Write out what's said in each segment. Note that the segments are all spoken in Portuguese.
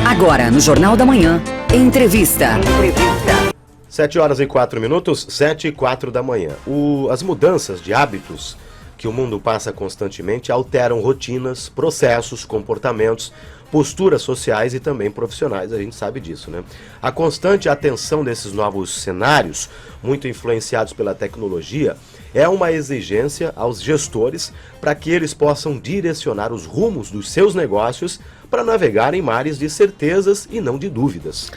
Agora, no Jornal da Manhã, entrevista. 7h04, 7h04 da manhã. As mudanças de hábitos que o mundo passa constantemente alteram rotinas, processos, comportamentos, posturas sociais e também profissionais, a gente sabe disso, né? A constante atenção desses novos cenários, muito influenciados pela tecnologia, é uma exigência aos gestores para que eles possam direcionar os rumos dos seus negócios para navegar em mares de certezas e não de dúvidas.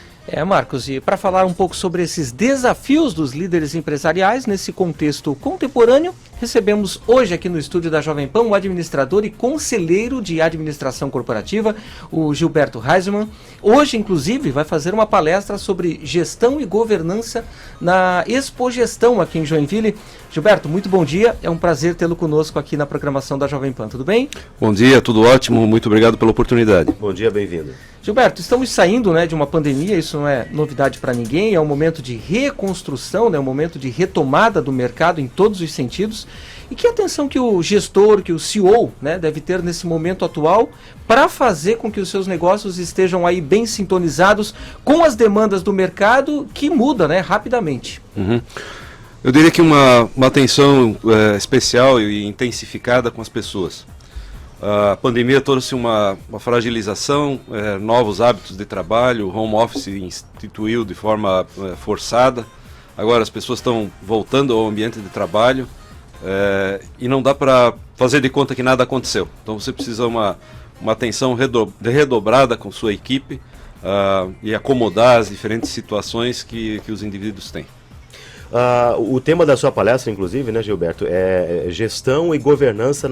Marcos, e para falar um pouco sobre esses desafios dos líderes empresariais nesse contexto contemporâneo, recebemos hoje aqui no estúdio da Jovem Pan o administrador e conselheiro de administração corporativa, o Gilberto Heisman. Hoje, inclusive, vai fazer uma palestra sobre gestão e governança na Expo Gestão aqui em Joinville. Gilberto, muito bom dia, é um prazer tê-lo conosco aqui na programação da Jovem Pan, tudo bem? Bom dia, tudo ótimo, muito obrigado pela oportunidade. Bom dia, bem-vindo. Gilberto, estamos saindo, de uma pandemia, isso não é novidade para ninguém, é um momento de reconstrução, um momento de retomada do mercado em todos os sentidos. E que atenção que o gestor, que o CEO, deve ter nesse momento atual para fazer com que os seus negócios estejam aí bem sintonizados com as demandas do mercado que muda, rapidamente. Uhum. Eu diria que uma atenção especial e intensificada com as pessoas. A pandemia trouxe uma fragilização, novos hábitos de trabalho, o home office instituiu de forma forçada. Agora as pessoas estão voltando ao ambiente de trabalho e não dá para fazer de conta que nada aconteceu. Então você precisa uma atenção redobrada com sua equipe e acomodar as diferentes situações que os indivíduos têm. O tema da sua palestra, inclusive, Gilberto, é gestão e governança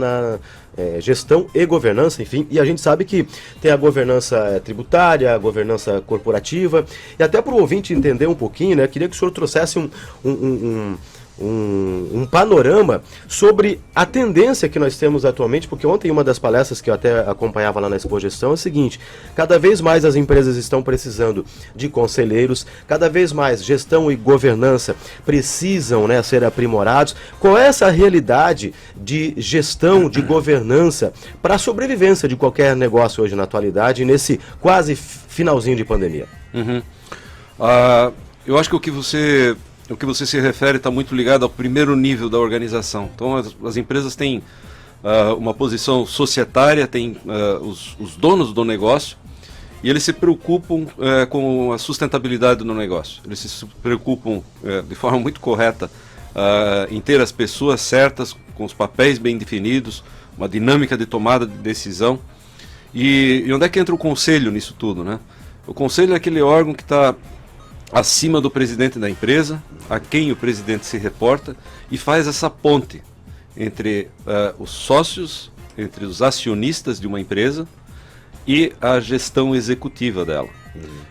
enfim, e a gente sabe que tem a governança tributária, a governança corporativa, e até para o ouvinte entender um pouquinho, queria que o senhor trouxesse um panorama sobre a tendência que nós temos atualmente, porque ontem uma das palestras que eu até acompanhava lá na Expo Gestão é o seguinte: cada vez mais as empresas estão precisando de conselheiros, cada vez mais gestão e governança precisam ser aprimorados. Qual é essa realidade de gestão, de governança para a sobrevivência de qualquer negócio hoje na atualidade, nesse quase finalzinho de pandemia? Uhum. Eu acho que o que você se refere está muito ligado ao primeiro nível da organização. Então as empresas têm uma posição societária, têm os donos do negócio, e eles se preocupam com a sustentabilidade do negócio. Eles se preocupam de forma muito correta em ter as pessoas certas, com os papéis bem definidos, uma dinâmica de tomada de decisão. E onde é que entra o conselho nisso tudo, O conselho é aquele órgão que está acima do presidente da empresa, a quem o presidente se reporta, e faz essa ponte entre os sócios, entre os acionistas de uma empresa e a gestão executiva dela.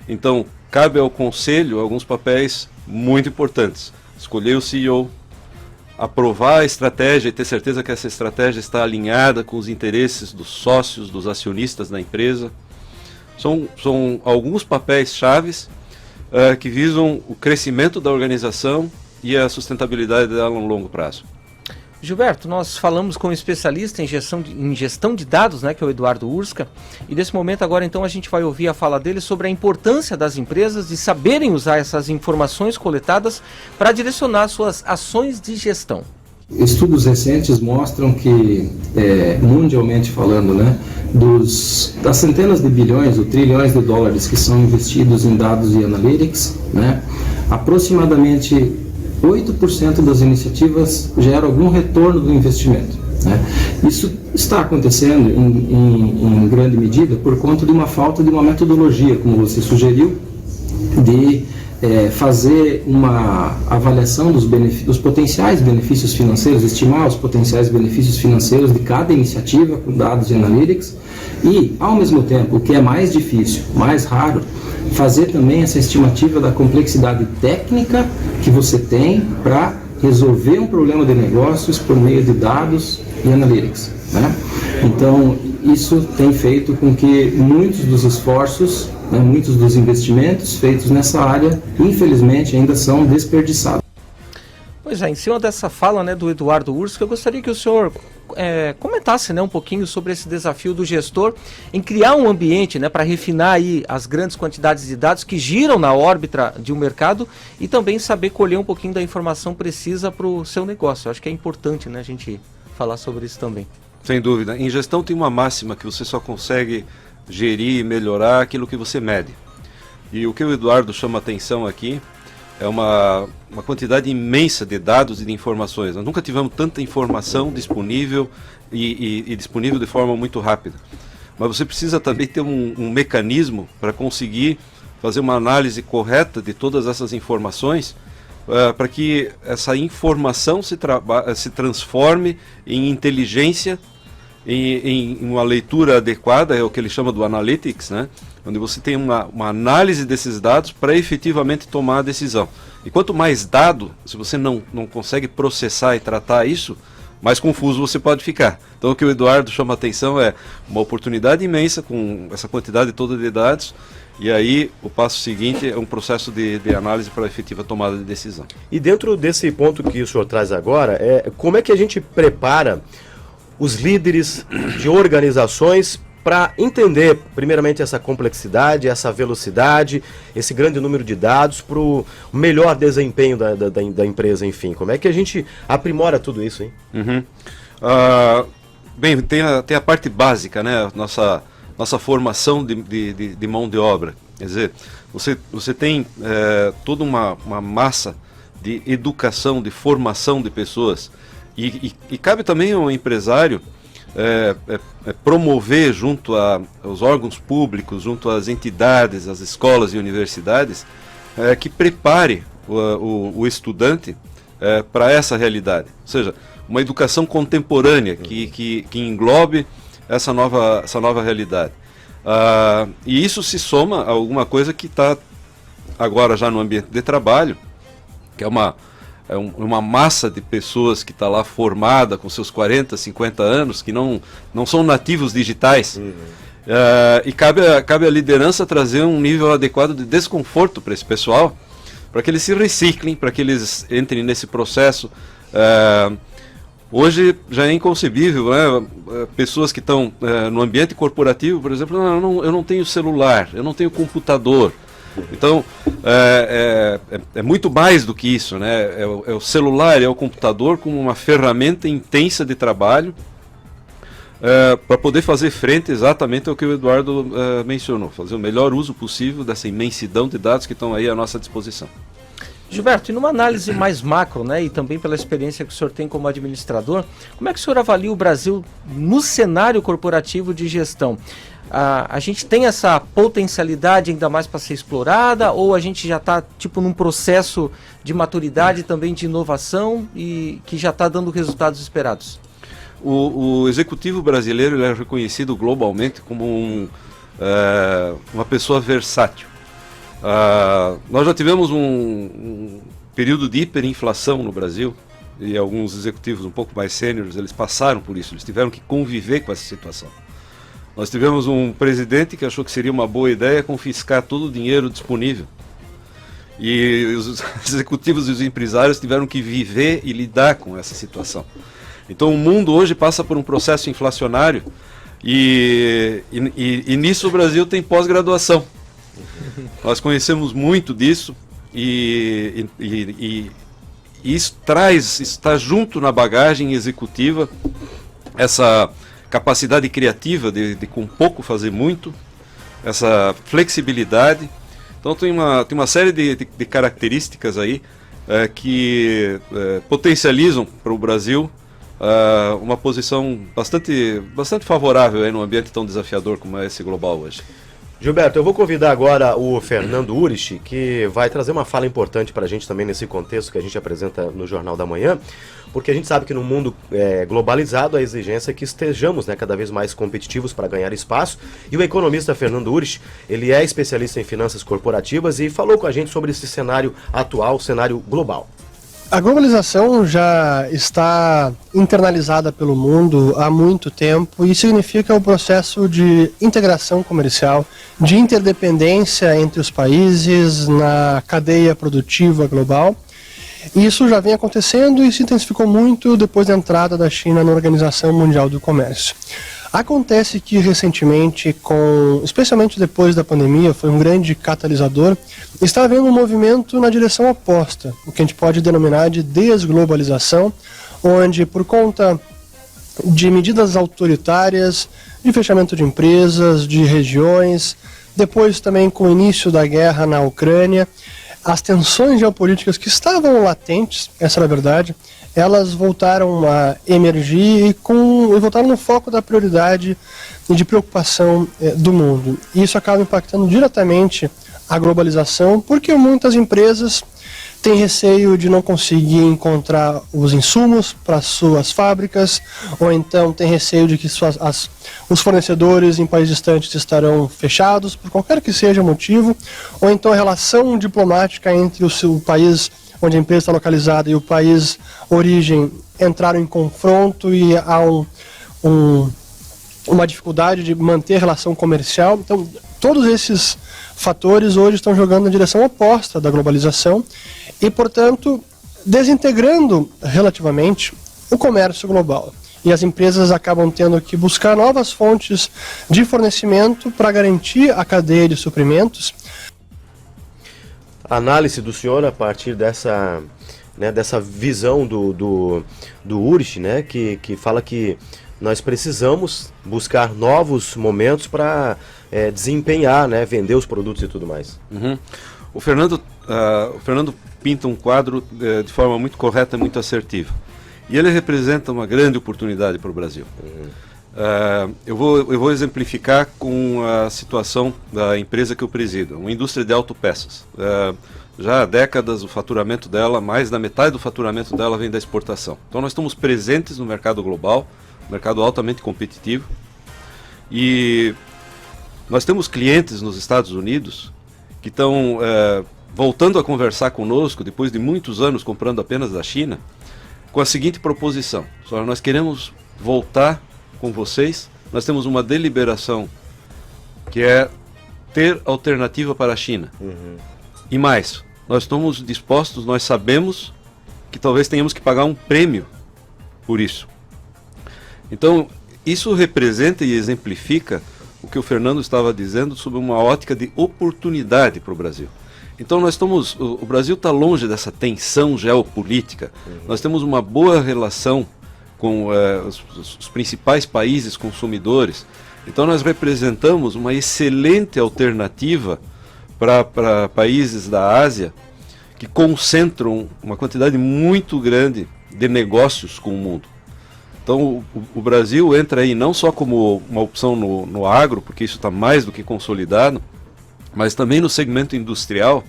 Então, cabe ao conselho alguns papéis muito importantes: escolher o CEO, aprovar a estratégia e ter certeza que essa estratégia está alinhada com os interesses dos sócios, dos acionistas da empresa. São alguns papéis chaves que visam o crescimento da organização e a sustentabilidade dela no longo prazo. Gilberto, nós falamos com um especialista em gestão de dados, que é o Eduardo Urska, e nesse momento agora então a gente vai ouvir a fala dele sobre a importância das empresas de saberem usar essas informações coletadas para direcionar suas ações de gestão. Estudos recentes mostram que, mundialmente falando, das centenas de bilhões ou trilhões de dólares que são investidos em dados e analytics, aproximadamente 8% das iniciativas geram algum retorno do investimento. Isso está acontecendo em grande medida por conta de uma falta de uma metodologia, como você sugeriu, de fazer uma avaliação dos potenciais benefícios financeiros, estimar os potenciais benefícios financeiros de cada iniciativa com dados e analytics e, ao mesmo tempo, o que é mais difícil, mais raro, fazer também essa estimativa da complexidade técnica que você tem para resolver um problema de negócios por meio de dados e analytics. Então, isso tem feito com que muitos dos esforços, muitos dos investimentos feitos nessa área, infelizmente, ainda são desperdiçados. Pois é, em cima dessa fala do Eduardo Urska, eu gostaria que o senhor comentasse, né, um pouquinho sobre esse desafio do gestor em criar um ambiente, né, para refinar aí as grandes quantidades de dados que giram na órbita de um mercado e também saber colher um pouquinho da informação precisa para o seu negócio. Eu acho que é importante, né, a gente falar sobre isso também. Sem dúvida. Em gestão tem uma máxima que você só consegue gerir e melhorar aquilo que você mede. E o que o Eduardo chama a atenção aqui é uma quantidade imensa de dados e de informações. Nós nunca tivemos tanta informação disponível e disponível de forma muito rápida. Mas você precisa também ter um mecanismo para conseguir fazer uma análise correta de todas essas informações para que essa informação se transforme em inteligência, em uma leitura adequada, é o que ele chama do analytics, né? Onde você tem uma análise desses dados para efetivamente tomar a decisão. E quanto mais dado, se você não consegue processar e tratar isso, mais confuso você pode ficar. Então o que o Eduardo chama a atenção é uma oportunidade imensa com essa quantidade toda de dados, e aí o passo seguinte é um processo de análise para a efetiva tomada de decisão. E dentro desse ponto que o senhor traz agora, como é que a gente prepara os líderes de organizações para entender, primeiramente, essa complexidade, essa velocidade, esse grande número de dados para o melhor desempenho da empresa, enfim. Como é que a gente aprimora tudo isso, hein? Uhum. Bem, tem a parte básica, né? Nossa formação de mão de obra. Quer dizer, você tem toda uma massa de educação, de formação de pessoas. E cabe também ao empresário promover junto aos órgãos públicos, junto às entidades, às escolas e universidades, que prepare o estudante para essa realidade. Ou seja, uma educação contemporânea que englobe essa nova realidade. E isso se soma a alguma coisa que está agora já no ambiente de trabalho, que é uma massa de pessoas que está lá formada com seus 40, 50 anos, que não são nativos digitais. E cabe à liderança trazer um nível adequado de desconforto para esse pessoal, para que eles se reciclem, para que eles entrem nesse processo. Hoje já é inconcebível, né? Pessoas que estão no ambiente corporativo, por exemplo, eu não tenho celular, eu não tenho computador. Então, é muito mais do que isso, né? É o celular, é o computador como uma ferramenta intensa de trabalho para poder fazer frente exatamente ao que o Eduardo mencionou, fazer o melhor uso possível dessa imensidão de dados que estão aí à nossa disposição. Gilberto, e numa análise mais macro, né, e também pela experiência que o senhor tem como administrador, como é que o senhor avalia o Brasil no cenário corporativo de gestão? A gente tem essa potencialidade ainda mais para ser explorada, ou a gente já está num processo de maturidade também de inovação e que já está dando resultados esperados? O executivo brasileiro ele é reconhecido globalmente como uma pessoa versátil. Nós já tivemos um período de hiperinflação no Brasil, e alguns executivos um pouco mais sêniores, eles passaram por isso, eles tiveram que conviver com essa situação. Nós tivemos um presidente que achou que seria uma boa ideia confiscar todo o dinheiro disponível. E os executivos e os empresários tiveram que viver e lidar com essa situação. Então o mundo hoje passa por um processo inflacionário e nisso o Brasil tem pós-graduação. Nós conhecemos muito disso e isso está junto na bagagem executiva essa capacidade criativa de com pouco fazer muito, essa flexibilidade. Então tem uma série de características aí que potencializam para o Brasil uma posição bastante favorável aí num ambiente tão desafiador como é esse global hoje. Gilberto, eu vou convidar agora o Fernando Urich, que vai trazer uma fala importante para a gente também nesse contexto que a gente apresenta no Jornal da Manhã, porque a gente sabe que no mundo globalizado a exigência é que estejamos cada vez mais competitivos para ganhar espaço, e o economista Fernando Urich, ele é especialista em finanças corporativas e falou com a gente sobre esse cenário atual, cenário global. A globalização já está internalizada pelo mundo há muito tempo e significa o processo de integração comercial, de interdependência entre os países na cadeia produtiva global. E isso já vem acontecendo e se intensificou muito depois da entrada da China na Organização Mundial do Comércio. Acontece que recentemente, especialmente depois da pandemia, foi um grande catalisador, está havendo um movimento na direção oposta, o que a gente pode denominar de desglobalização, onde por conta de medidas autoritárias, de fechamento de empresas, de regiões, depois também com o início da guerra na Ucrânia, as tensões geopolíticas que estavam latentes, essa é a verdade, elas voltaram a emergir e voltaram no foco da prioridade e de preocupação do mundo. E isso acaba impactando diretamente a globalização, porque muitas empresas têm receio de não conseguir encontrar os insumos para suas fábricas, ou então têm receio de que os fornecedores em países distantes estarão fechados, por qualquer que seja o motivo, ou então a relação diplomática entre o país onde a empresa está localizada e o país origem entraram em confronto e há uma dificuldade de manter relação comercial. Então, todos esses fatores hoje estão jogando na direção oposta da globalização e, portanto, desintegrando relativamente o comércio global. E as empresas acabam tendo que buscar novas fontes de fornecimento para garantir a cadeia de suprimentos. A análise do senhor a partir dessa visão do Urich, né, que fala que nós precisamos buscar novos momentos para desempenhar, né, vender os produtos e tudo mais. Uhum. O Fernando pinta um quadro de forma muito correta e muito assertiva. E ele representa uma grande oportunidade para o Brasil. Eu vou exemplificar com a situação da empresa que eu presido, uma indústria de autopeças. Já há décadas o faturamento dela, mais da metade do faturamento dela vem da exportação. Então nós estamos presentes no mercado global, mercado altamente competitivo, e nós temos clientes nos Estados Unidos que estão voltando a conversar conosco, depois de muitos anos comprando apenas da China, com a seguinte proposição: nós queremos voltar com vocês, nós temos uma deliberação que é ter alternativa para a China. E mais, nós estamos dispostos, nós sabemos que talvez tenhamos que pagar um prêmio por isso. Então, isso representa e exemplifica o que o Fernando estava dizendo sobre uma ótica de oportunidade para o Brasil. Então o Brasil está longe dessa tensão geopolítica. Nós temos uma boa relação com os principais países consumidores. Então nós representamos uma excelente alternativa para países da Ásia que concentram uma quantidade muito grande de negócios com o mundo. Então o Brasil entra aí não só como uma opção no agro, porque isso está mais do que consolidado, mas também no segmento industrial.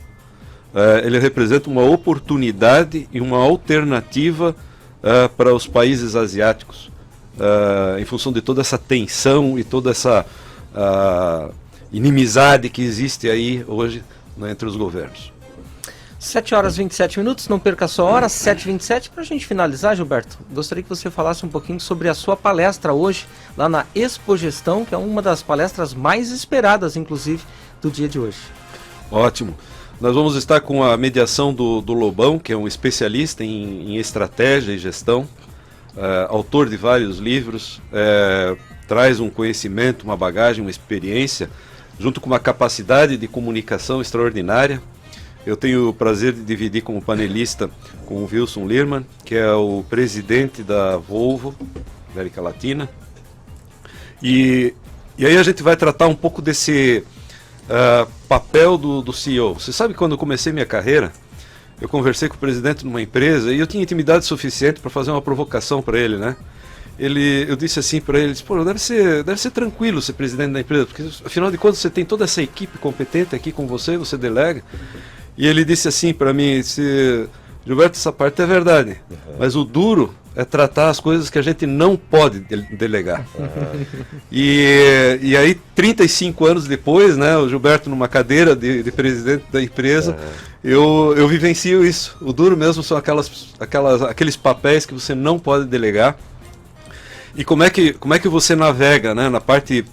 Ele representa uma oportunidade e uma alternativa para os países asiáticos, em função de toda essa tensão e toda essa inimizade que existe aí hoje, né, entre os governos. 7 horas e 27 minutos, não perca a sua hora, 7h27. Para a gente finalizar, Gilberto, gostaria que você falasse um pouquinho sobre a sua palestra hoje, lá na Expo Gestão, que é uma das palestras mais esperadas, inclusive, do dia de hoje. Ótimo. Nós vamos estar com a mediação do Lobão, que é um especialista em estratégia e gestão, autor de vários livros, traz um conhecimento, uma bagagem, uma experiência, junto com uma capacidade de comunicação extraordinária. Eu tenho o prazer de dividir como panelista com o Wilson Lirman, que é o presidente da Volvo, América Latina. E aí a gente vai tratar um pouco desse papel do CEO. Você sabe que quando eu comecei minha carreira, eu conversei com o presidente de uma empresa e eu tinha intimidade suficiente para fazer uma provocação para ele, né? Eu disse assim para ele, pô, deve ser tranquilo ser presidente da empresa, porque afinal de contas você tem toda essa equipe competente aqui com você delega. E ele disse assim para mim, Gilberto, essa parte é verdade, mas o duro é tratar as coisas que a gente não pode delegar. E aí, 35 anos depois, né, o Gilberto numa cadeira de presidente da empresa, eu vivencio isso. O duro mesmo são aqueles papéis que você não pode delegar. E como é que você navega, né, na parte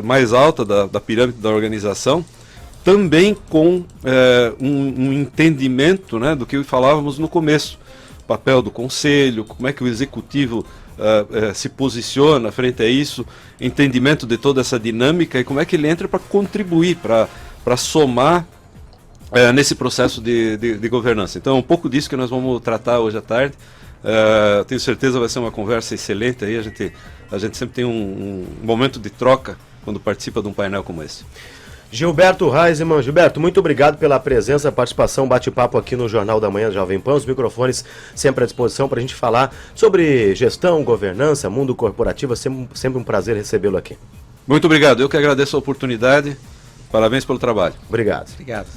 mais alta da pirâmide da organização, também com um entendimento, né, do que falávamos no começo, papel do conselho, como é que o executivo se posiciona frente a isso, entendimento de toda essa dinâmica e como é que ele entra para contribuir, para somar nesse processo de governança. Então é um pouco disso que nós vamos tratar hoje à tarde. Tenho certeza que vai ser uma conversa excelente aí, a gente sempre tem um momento de troca quando participa de um painel como esse. Gilberto Reisman. Gilberto, muito obrigado pela presença, participação, bate-papo aqui no Jornal da Manhã Jovem Pan. Os microfones sempre à disposição para a gente falar sobre gestão, governança, mundo corporativo. Sempre um prazer recebê-lo aqui. Muito obrigado, eu que agradeço a oportunidade. Parabéns pelo trabalho. Obrigado. Obrigado.